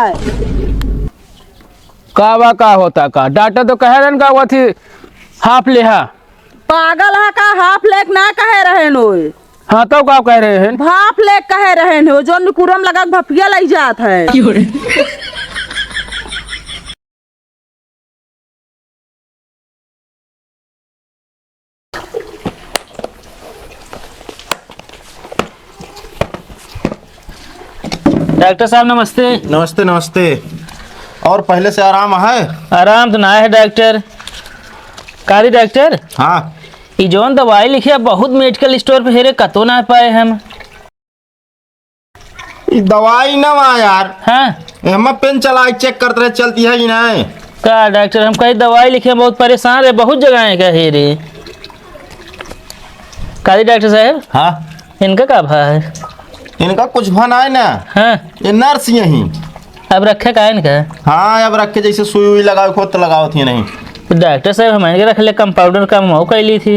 है। का होता का डॉक्टर तो कह रहे का वो थी हाफ लेहा। पागल है का हाफ लेक ना कहे रहे नो। हाँ तो का कह रहे हैं भाप लेक कहे रहे हो जो कुरम लगा के भपिया लग जात है। डॉक्टर साहब नमस्ते। नमस्ते नमस्ते। और पहले से आराम है? आराम तो ना है डॉक्टर। कारी डॉक्टर हाँ ये जौन दवाई लिखी है बहुत मेडिकल स्टोर पे हेरे कतो ना पाए हम। ये दवाई ना वा यार। हाँ हम पेन चला चेक करते रहे चलती है कि नहीं। का डॉक्टर हम कहीं दवाई लिखे बहुत परेशान रहे बहुत जगह है क्या हेरे। कारी डॉक्टर साहब हाँ इनका का भा है? इनका कुछ भन है ना। हाँ ये नर्स यही। अब रखे का इनका? हाँ अब रख के जैसे सुई हुई लगाओ खुद तो लगाओ थी नहीं। तो डॉक्टर साहब हमारे रख ले कंपाउंडर का मऊ कैली थी।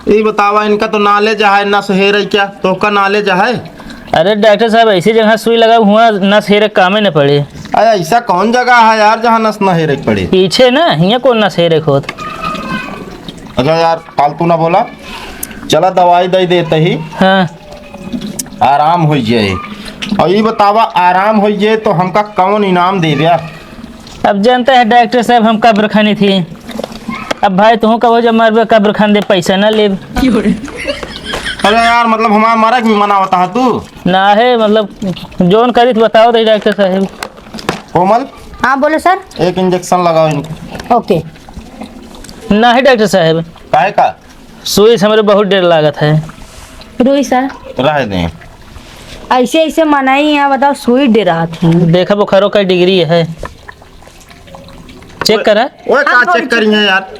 ये बतावा इनका तो नॉलेज है ना सहेर है क्या तो का नॉलेज है। अरे डॉक्टर साहब ऐसी जगह सुई लगा हुआ नस हेरे कामे न पड़े। अरे ऐसा कौन जगह है यार जहाँ नस न हेरे पड़े? पीछे ना यहाँ कौन नस हेरे खोद। अच्छा यार फालतू ना बोला। चला दवाई दे देते ही हाँ आराम हो जाए। और ये बतावा आराम हो जाए तो हमका कौन इनाम दे दिया? अब जानते हैं डॉक्टर साहब हम कब्र खानी थी। अब भाई तू कहो जब मरबे कब्र खान दे पैसा ना ले। अरे यार मतलब हमारा मरा की मना होता है तू ना है मतलब जोन करी तो बताओ दे डॉक्टर साहब। कोमल हाँ बोलो सर। एक इंजेक्शन लगाओ इनको। ओके। ना है डॉक्टर साहब काहे का? सुई से हमारे बहुत देर लागत है। रुई सर रह दें। ऐसे ऐसे मनाई है बताओ सुई दे रहा था। देखा बुखारों का डिग्री है चेक करा। ओए का चेक करिए यार।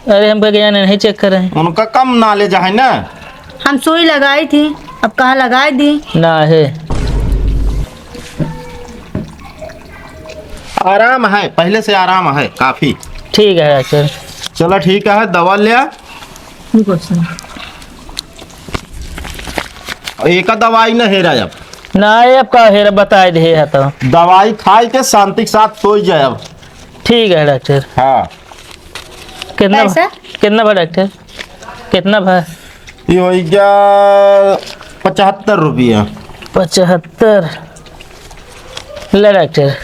अरे हम गया नहीं चेक कर रहे हैं। उनका कम नॉलेज है ना। हम सुई लगाई थी अब कहाँ लगाई दी। ना है आराम है पहले से आराम है काफी। ठीक है डॉक्टर। चलो ठीक है दवा लिया। एक दवाई न हेरा अब। ना है अब का हेरा बता दे है तो दवाई खाई के शांति के साथ सो जाए अब। ठीक है डॉक्टर। हाँ कितना पैसा? कितना भा डॉक्टर कितना भा? ये हो गया 75 रुपया। 75 ले डॉक्टर।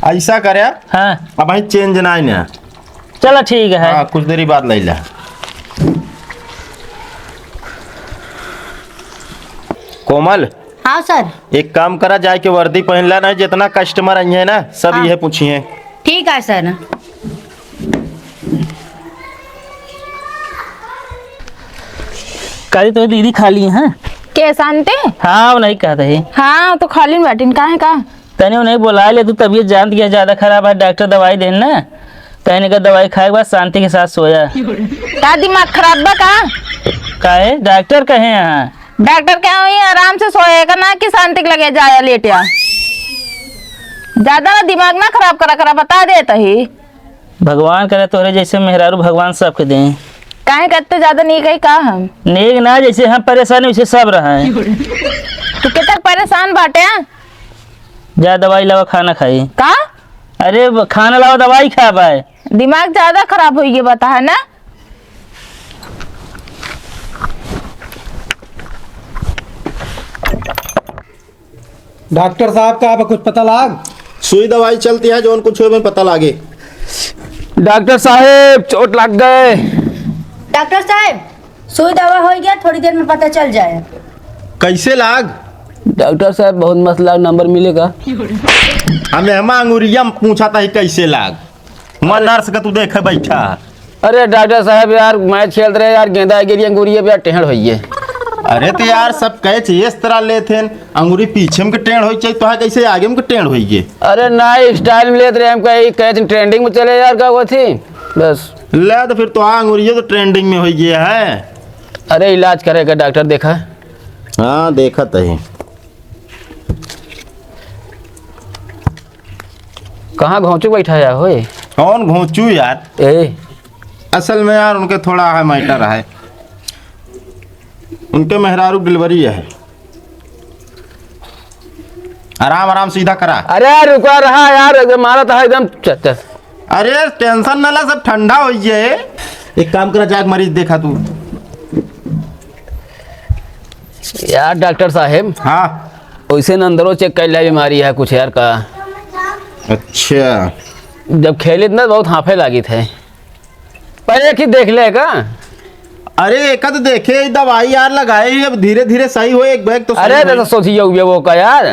ऐसा करे हाँ अब भाई चेंज ना ना। चलो ठीक है। हाँ कुछ देरी बाद ले ला। कोमल हाँ सर। एक काम करा जाए के वर्दी पहन ला ना जितना कस्टमर आई है ना सब हाँ। ये पूछिए। ठीक है सर। कल तो दीदी खाली है। के शांति? हाँ वो नहीं कहते है। हाँ तो खाली बैठिन का है का? तने नहीं बुला ले तू तबीयत जान दिया ज्यादा खराब है डॉक्टर दवाई देना ना कहने का दवाई खाए के बाद शांति के साथ सोया। का दिमाग खराब बा का? काहे डॉक्टर कहे यहाँ? डॉक्टर क्या हुई आराम से सोएगा ना कि शांति के लगे जाया लेटिया। ज्यादा ना दिमाग ना खराब करा करा बता देता ही। भगवान करे तोरे जैसे मेहरारू भगवान सबके दें। काहे करते ज्यादा नहीं कही का हम? नेक ना जैसे हम परेशानी वैसे सब रहे। तू कितना परेशान बाटे हैं? जा दवाई लावा खाना खाई। का? अरे खाना लावा दवाई खा पाए। दिमाग ज्यादा खराब हुई बता है ना। डॉक्टर साहब का आप कुछ पता लाग? सुई दवाई चलती है जो कुछ में पता लागे। डॉक्टर साहेब चोट लग गए। डॉक्टर साहब सुई दवा हो गया थोड़ी देर में पता चल जाए। कैसे लाग? डॉक्टर साहब बहुत मसला नंबर मिलेगा। हमें हम अंगुरिया पूछा था कैसे लाग। मैं नर्स का तू देखे बैठा। अरे डॉक्टर साहब यार मैच खेल रहे यार गेंदा गिरी अंगूरिया पे टेढ़ होइए। अरे तो यार सब कहे चाहिए इस तरह ले थे अंगूरी पीछे में टेढ़ हो चाहिए तो कैसे आगे में टेढ़ होइए। अरे ना स्टाइल में लेते रहे हम कहे ट्रेंडिंग में चले यार का वो थी बस। ले तो फिर तो अंगूरिया तो ट्रेंडिंग में हो गया है। अरे इलाज करेगा डॉक्टर देखा? हाँ देखा तो है। कहाँ घोंचू बैठाया हो? कौन घोंचू यार? ए असल में यार उनके थोड़ा है मैटर है। उनके मेहरारू डिलीवरी है। आराम आराम सीधा करा। अरे रुका रहा यार, एकदम मारा था एकदम। चल अरे टेंशन न ला, सब ठंडा हो जाए। एक काम करा, जाके मरीज देखा तू। यार डॉक्टर साहब, हाँ वैसे न अंदरों चेक कर लिया बीमारी है कुछ यार का। अच्छा, जब खेले ना बहुत हाफे लगी थे, पहले कि देख ले का। अरे एक तो देखे दवाई यार लगाए ही, अब धीरे धीरे सही हो। एक बैग तो सही अरे होई। तो सोचिए वो का यार।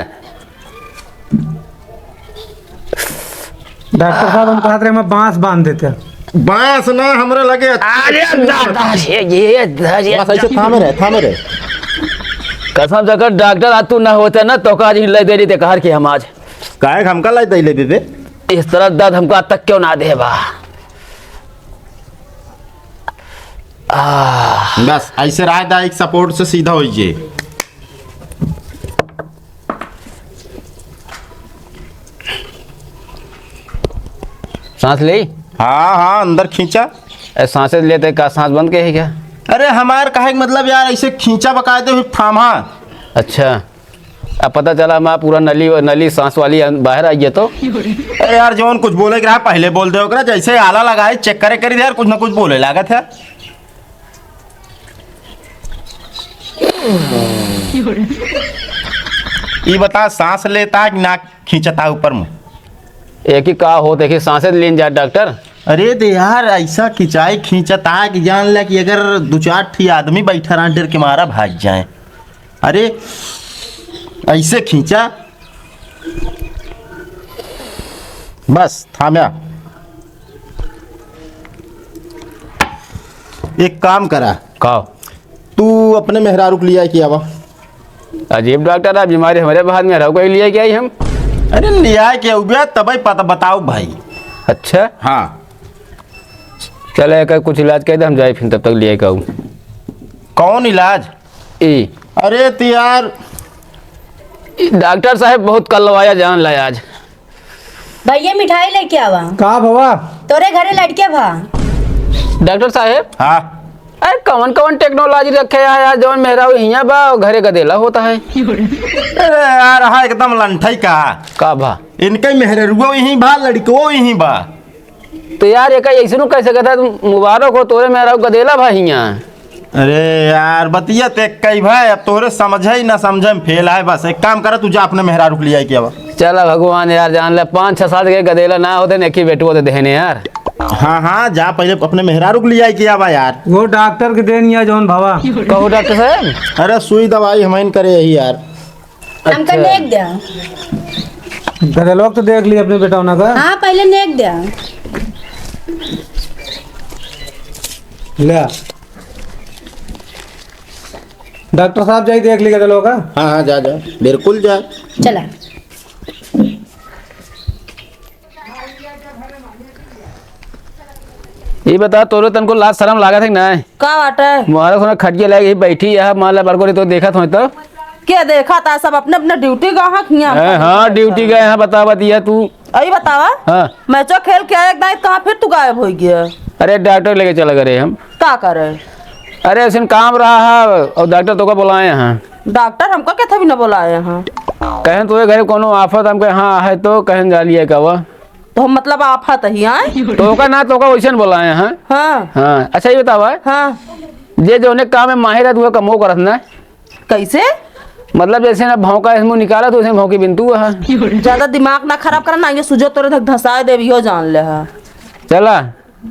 डॉक्टर साहब हम कहते रहे मैं बांस बांध देते। बांस ना हमरा लगे। अरे दादा ये बस ऐसे थामे रहे। कसम से डॉक्टर आज तू ना होते ना तो आज हिल दे रही थे कहर की हम आज। काहे हमका लाई दैले बेबे? इस तरह दर्द हमको आज तक क्यों ना दे बा। बस ऐसे राय दा, एक सपोर्ट से सीधा हो जाए। सांस ले। हाँ हाँ, अंदर खींचा। सांसें लेते का सांस बंद के है क्या? अरे हमार कहे का मतलब यार, ऐसे खींचा बकायदे फिर थामा। अच्छा, अब पता चला मैं पूरा नली सांस वाली बाहर आई है तो। अरे यार जौन कुछ बोले के रहा पहले बोल दे ओकरा, जैसे आला लगाए चेक करे करी यार, कुछ ना कुछ बोले लागत है। ये बता, सांस लेता कि ना खींचता ऊपर में? एक ही का हो देखिए, सांसें लेन जा डॉक्टर। अरे दे यार, ऐसा खिंचाई खींचता है कि जान ले कि अगर दो चार ठी आदमी बैठा रहा डर के मारा भाग जाए। अरे ऐसे खींचा, बस थाम्या। एक काम करा, का तू अपने मेहरारू को लिया किया वा। अजीब डॉक्टर, आप बीमारी हमारे बाद में रहो कोई लिए क्या ही हम। अरे लिया क्या हुआ तब पता बताओ भाई। अच्छा हाँ चले एक कुछ इलाज कर दे, हम जाए फिर तब तक लिए कहूँ। कौन इलाज? ई अरे तो यार डॉक्टर साहब बहुत कलवाया जान ला आज। भैया मिठाई लेके आवा, का भवा? तोरे घरे लड़के भा। डॉक्टर साहब, हाँ, अरे कौन कौन टेक्नोलॉजी रखे है यार, जौन मेरा हियाँ बा और घरे गदेला होता है। अरे यार हाँ एकदम लंठई का भा इनके मेहरुआ यहीं बा, लड़को यहीं बा। तो यार एक ऐसे नु कैसे कहता है, मुबारक हो तोरे मेरा गदेला भा हियाँ। अरे यार बतिया ते कई भाई, अब तोरे समझे ही ना समझे में फेल है। बस एक काम कर, तू जा अपने मेहरारू को लिया क्या? चला भगवान यार, जान ले 5-6-7 के गदेला ना होते ने की बेटू होते देने यार। हाँ हाँ, जा पहले अपने मेहरारू को लिया किया बा यार। वो डॉक्टर के देन या जौन भवा। कहो डॉक्टर साहब। अरे सुई दवाई हम करे यही यार। हमका नेक दे। गदे लोग तो देख लिए अपने बेटा होना का। हाँ पहले नेक दे। ले डॉक्टर साहब जाई देख ली गदे लोग का। हाँ हाँ जा जा, बिल्कुल जा। चला ये बता तोरे तनको लाज शर्म लागत है ना? का बाटे? मारा सोना खटिया लगे बैठी है, मान ला बरकोरी तो देखा था तो क्या देखा था? सब अपने अपने ड्यूटी कहाँ किया? हाँ ड्यूटी गए हैं, बता बतिया तू। अरे बतावा, हाँ मैचो खेल के आया एक दाई, कहाँ फिर तू गायब हो गया? अरे डॉक्टर लेके चला करे हम। का करे? अरे उसे काम रहा है और डॉक्टर तो को बुलाए हैं। डॉक्टर हमको क्या भी न बुलाए हैं। कहें तो घरे कोनो आफत हमके हाँ है तो कहें जा लिए का वो तो मतलब आफत ही आए? तो का ना तो का वैसे बुलाए हैं। हाँ हाँ अच्छा ये बतावा, हाँ जे जो ने काम में माहिर है तू कमो करत ना? कैसे? मतलब जैसे ना भौंका इसमें निकाला तो उसे भौंकी बिंतु है। ज्यादा दिमाग ना खराब करना, ये सुजो तोरे तक धसाए देवी हो जान ले है। चला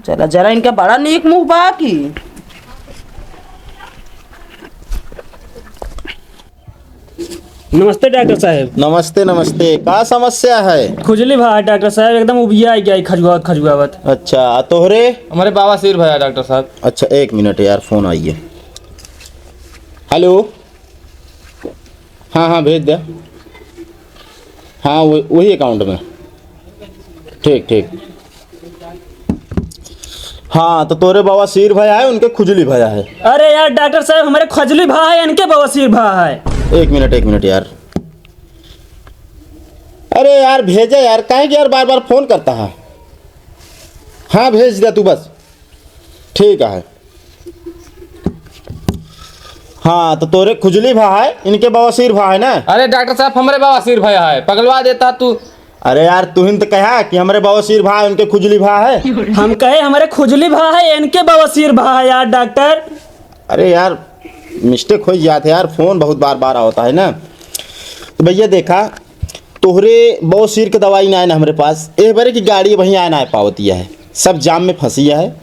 चला जरा, इनके बड़ा नीक मुंह बा की। नमस्ते डॉक्टर साहब। नमस्ते नमस्ते, का समस्या है? खुजली भाई डॉक्टर साहब, एकदम उबिया गया खजुआवत खजुआवत। अच्छा तोहरे? हमारे बाबा सिर भया डॉक्टर साहब। अच्छा एक मिनट यार, फोन आई है। हेलो, हाँ हाँ भेज दे। हाँ वही अकाउंट में। ठीक ठीक। हाँ तो तोरे बाबा सिर भया है, उनके खुजली भया है। अरे यार डॉक्टर साहब, हमारे खजली भाई है, इनके बवासीर भाई है। एक मिनट यार। अरे यार भेजा यार, काहे कि यार बार बार फोन करता है। हाँ भेज दे तू बस। ठीक है। हाँ तो तोरे खुजली भा है, इनके बवासीर भा है ना। अरे डॉक्टर साहब हमारे बवासीर भया है, पगलवा देता तू। अरे यार तू हिंद कहा कि हमारे बवासीर भा है, उनके खुजली भा है। हम कहे हमारे खुजली भा है, इनके बवासीर भा है यार डॉक्टर। अरे यार मिस्टेक हो जाते यार, फोन बहुत बार बार होता है ना। तो भैया देखा तोहरे बवासीर के दवाई ना है ना हमारे पास, एक बारे की गाड़ी वहीं आना है पावती है, सब जाम में फंसी है।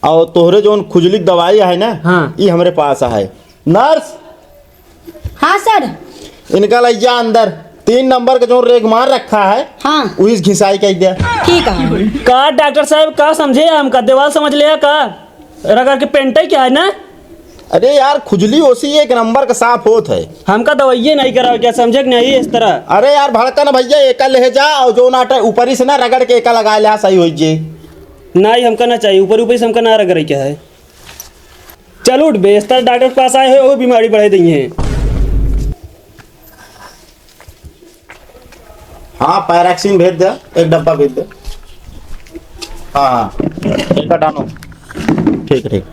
और तोहरे जो खुजली की दवाई है ना, हाँ। ये हमारे पास है। नर्स हाँ सर। इनका लैया अंदर 3 नंबर का जो रेगमार रखा है, हाँ उस घिसाई कह दिया। ठीक है। का डॉक्टर साहब का समझे, हमका दीवार समझ लिया का रगड़ के पेंट क्या है ना। अरे यार खुजली ओसी 1 नंबर का साफ होत है। हमका दवाइये नहीं करा क्या, समझे कि नहीं इस तरह। अरे यार भड़का ना भैया, एका ले जा और जो नाटा ऊपर ही से ना रगड़ के एका लगा ले, सही हो जे। नहीं हमका ना चाहिए, ऊपर ऊपर से हमका ना रगड़ क्या है। चल उठ बेस्तर डॉक्टर के पास आए हो, वो बीमारी बढ़ा दी है। हाँ पैराक्सिन भेज दे, 1 डब्बा भेज दे। हाँ हाँ एक डानो, ठीक ठीक।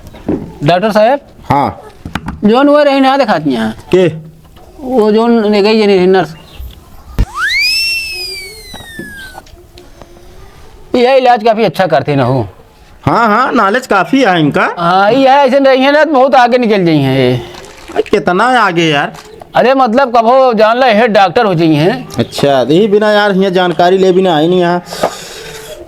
डॉक्टर साहब हाँ जोन वो रही ना दिखाती हैं के वो जोन ले गई है नर्स, ये इलाज काफी अच्छा करते ना हो। हाँ हाँ नॉलेज काफ़ी है इनका। हाँ ये ऐसे रही है ना तो बहुत आगे निकल गई हैं ये। कितना आगे यार। अरे मतलब कब हो जान ला हेड डॉक्टर हो गई हैं। अच्छा यही बिना यार यहाँ जानकारी ले बिना आई नहीं यहाँ।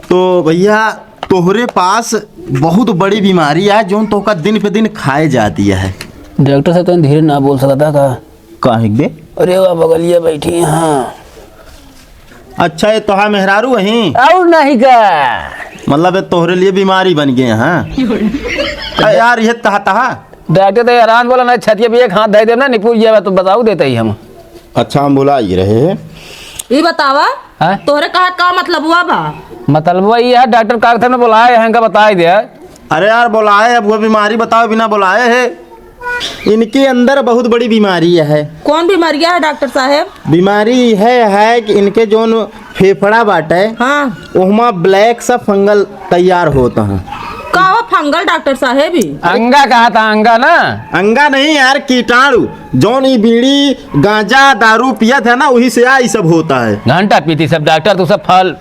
तो भैया तोहरे पास बहुत बड़ी बीमारी है जो तो का दिन पे दिन खाए जाती है। डॉक्टर साहब तो धीरे ना बोल सकता का। काहे बे? अरे वाह बगलिया बैठी हैं। हाँ अच्छा ये तोहा मेहरारू वहीं, और नहीं का मतलब ये तोहरे लिए बीमारी बन गए हैं। यार ये तहा तहा। डॉक्टर तो हैरान बोला ना, छतिया भी एक हाथ दे देना निपुर जाए तो बताओ देते ही हम। अच्छा हम बुला ही रहे हैं। ये बतावा हाँ? तोहरे कहा का मतलब हुआ बा। मतलब वही है डॉक्टर कागज ने बुलाया है, इनका बता ही दिया। अरे यार बुलाए, अब वो बीमारी बताओ बिना बुलाए है। इनके अंदर बहुत बड़ी बीमारी है। कौन बीमारियां है डॉक्टर साहब। बीमारी है कि इनके जो फेफड़ा बाटे, हाँ उहमा ब्लैक सा फंगल तैयार होता है। का हुआ फंगल डॉक्टर साहब ही। अंगा कहा था, अंगा ना। अंगा नहीं यार, कीटाणु जौन ई बीड़ी गांजा दारू पियत है ना, वही से आई सब होता है। घंटा पीती सब डॉक्टर, तू सब फल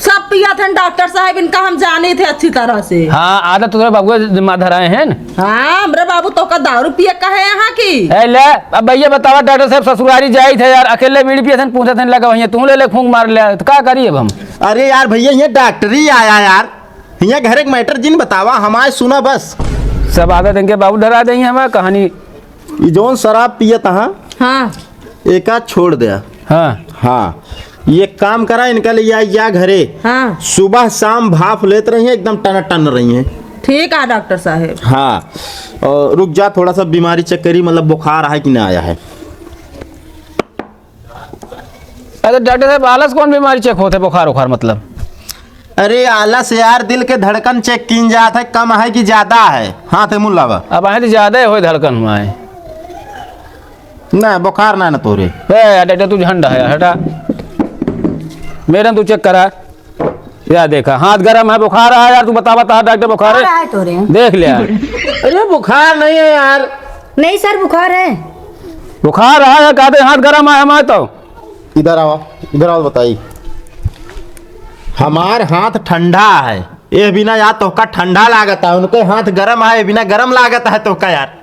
सब पिया थे डॉक्टर साहब, इनका हम जाने थे अच्छी तरह से। हाँ आदत तो बाबू जिम्मा धराए हैं न। हाँ मेरे बाबू तो का दारू पिए का है यहाँ की। ए ले अब भैया बतावा डॉक्टर साहब ससुरारी जाई थे यार, अकेले बीड़ी पिए थे पूछे थे लगा वहीं तू ले फूंक मार ले तो का करिए अब हम। अरे यार भैया ये डॉक्टरी आया यार, यहाँ घर एक मैटर जिन बतावा हमारे सुना बस। सब आदत इनके बाबू डरा देंगे हमारा कहानी। ये जौन शराब पियत हाँ, हाँ एका छोड़ दिया। हाँ हाँ ये काम करा, इनका लिए या घरे हाँ सुबह शाम भाप लेते रही है, एकदम टन टन रही है। ठीक है डॉक्टर साहब। हाँ और रुक जा थोड़ा सा बीमारी चेक करी, मतलब बुखार है कि ना आया है। अरे डॉक्टर साहब आलस कौन बीमारी चेक होते बुखार उखार मतलब। अरे आलस यार दिल के धड़कन चेक की जाता है, कम है कि ज्यादा है। हाँ थे मुल्ला अब आए तो ज्यादा हो धड़कन हुआ ना, बुखार ना तोरे। डॉक्टर तू झंडा है हटा मेरा तू चेक करा या देखा हाथ गर्म है बुखार है यार, तू बता डॉक्टर बुखार बुखार है है तोरे। देख लिया। अरे बुखार नहीं है यार। नहीं सर बुखार है। बुखार है कहते हाथ गर्म है हमारे तो। इधर आओ बताइए। हमार हाथ ठंडा है, ये बिना यार तो का ठंडा लागत है, उनके हाथ गर्म है, बिना गर्म लागत है तो का यार।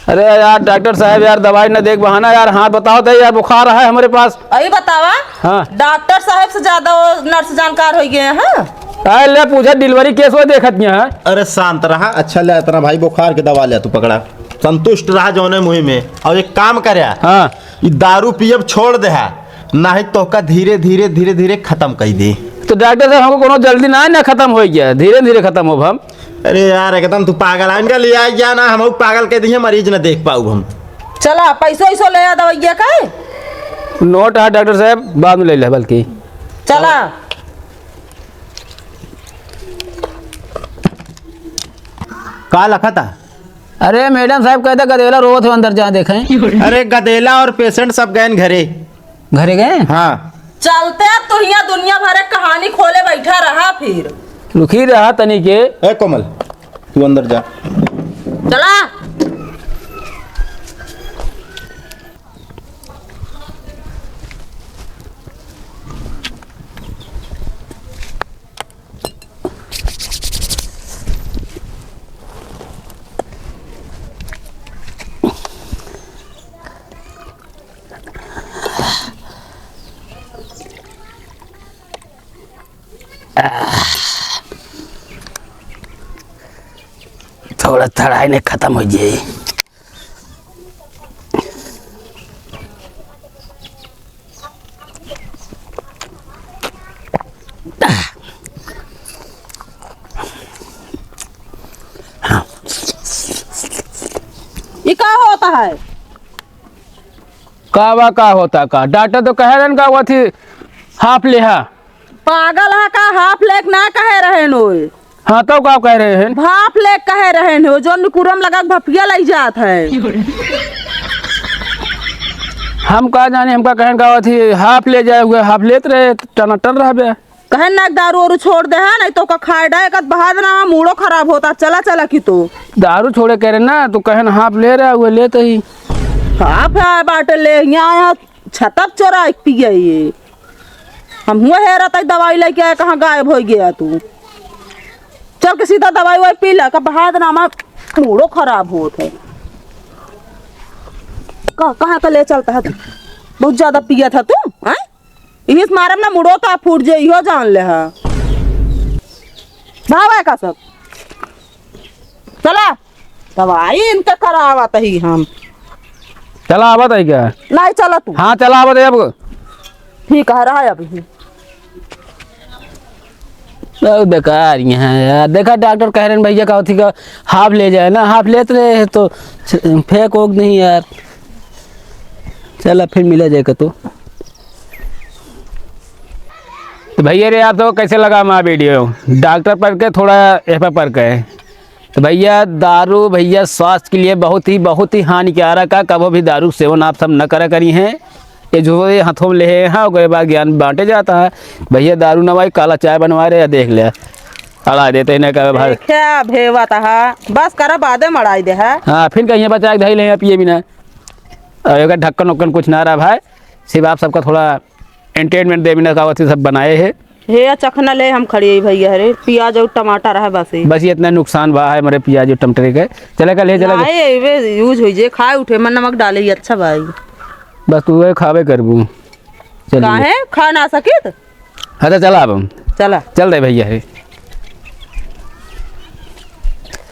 अरे यार डॉक्टर साहब यार दवाई न देख बहाना यार, हाथ बताओ तो यार बुखार है हमारे पास। अभी बतावा हाँ डॉक्टर साहब से ज्यादा वो नर्स जानकार हो गए हैं। हाँ ले पूछा डिलीवरी केस वो देखत नहीं है। अरे शांत रहा, अच्छा ले इतना भाई बुखार की दवा ले तू पकड़ा, संतुष्ट रहा जौने मुँह में। और एक काम करे, हाँ ये दारू पियब छोड़ दे है, ना तो का धीरे धीरे धीरे धीरे खत्म कर दे। तो डॉक्टर साहब हमको कोनो जल्दी ना खत्म हो गया, धीरे धीरे खत्म हो हम। अरे यार एकदम तू पागल है, इनका ले जा ना, हम पागल कह दिए मरीज न देख पाऊ हम। चला पैसो ऐसो ले आ दवाइया का नोट है डॉक्टर साहब बाद में ले ले बल्कि। चला का लखा था। अरे मैडम साहब कहते गदेला रोत हो अंदर जा देखें। अरे गदेला और पेशेंट सब गए घरे। घरे गए हाँ चलते तो यहाँ दुनिया भर की कहानी खोले बैठा रहा फिर लुखी रहा तनी के। ए कोमल तू अंदर जा। चला थोड़ा थड़ाई ने खत्म हो जाए। ये क्या होता है? का होता का डॉक्टर तो कह रहे का वो थी हाफ लेहा। पागल है का? हाफ लेक ना कहे रहे नो, हाँ तो का कह रहे हैं? भाप लेक कहे रहे नो, जो निकुरम लगा के भपिया लग जात है। हम का जाने, हमका कहन का वो थी हाफ ले जाए हुए, हाफ लेते रहे टना टन रहा बे। कहन ना दारू वारू छोड़ दे है, नहीं तो का खाए डाय का बहा देना, मूडो खराब होता। चला चला की तो दारू छोड़े कह रहे ना, तो कहन हाफ ले रहा हुए लेते ही। हाफ है बाटे ले यहाँ छतप चोरा पिया ये। हम हुआ है रहता दवाई लेके आए, कहाँ गायब हो गया तू? चल के सीधा दवाई वाई पी ला, का बहा देना, हमारा मूडो खराब होता है। कहाँ का ले चलता है तू? बहुत ज्यादा पिया था तू हैं? इस मारे में मुड़ो का फूट जाए, इहो जान ले है। भावा का सब चला दवाई इनके करावत ही हम। चला आवत है क्या? नहीं चला तू। हाँ चला आवत है अब। ठीक है रहा अभी। बहुत बेकार यहाँ यार। देखा डॉक्टर कह रहे हैं भैया का थी का हाफ ले जाए ना, हाफ लेते रहे तो फेंक ओक नहीं यार। चला फिर मिला जाएगा तो भैया रे आप तो कैसे लगा हमारा वीडियो? डॉक्टर पर के थोड़ा एफ पर के तो भैया दारू भैया स्वास्थ्य के लिए बहुत ही हानिकारक है। कभी भी दारू सेवन आप सब न करा करी हैं। ये जो ये हाथों में ले हैं उसके बाद ज्ञान बांटे जाता है। भैया दारू न भाई काला चाय बनवा रहे देख ले अड़ा देते हैं का भाई क्या भेवा था, बस करा बादे मड़ाई दे है। हाँ फिर कहीं बचा के धई ले पिए बिना अगर ढक्कन उक्कन कुछ ना रहा भाई। सिर्फ आप सबका थोड़ा एंटरटेनमेंट दे बिना का सब बनाए हैं। हे चखना ले हम खड़ी भैया अरे प्याज और टमाटर है बस ये इतना नुकसान बा है मेरे प्याज और टमाटर के। चले का ले चले वे यूज हो जे खाए उठे मन नमक डाले ही अच्छा भाई। बस तू खावे करबू काहे खा ना सके? हाँ तो चला अब हम चला चल रहे भैया है।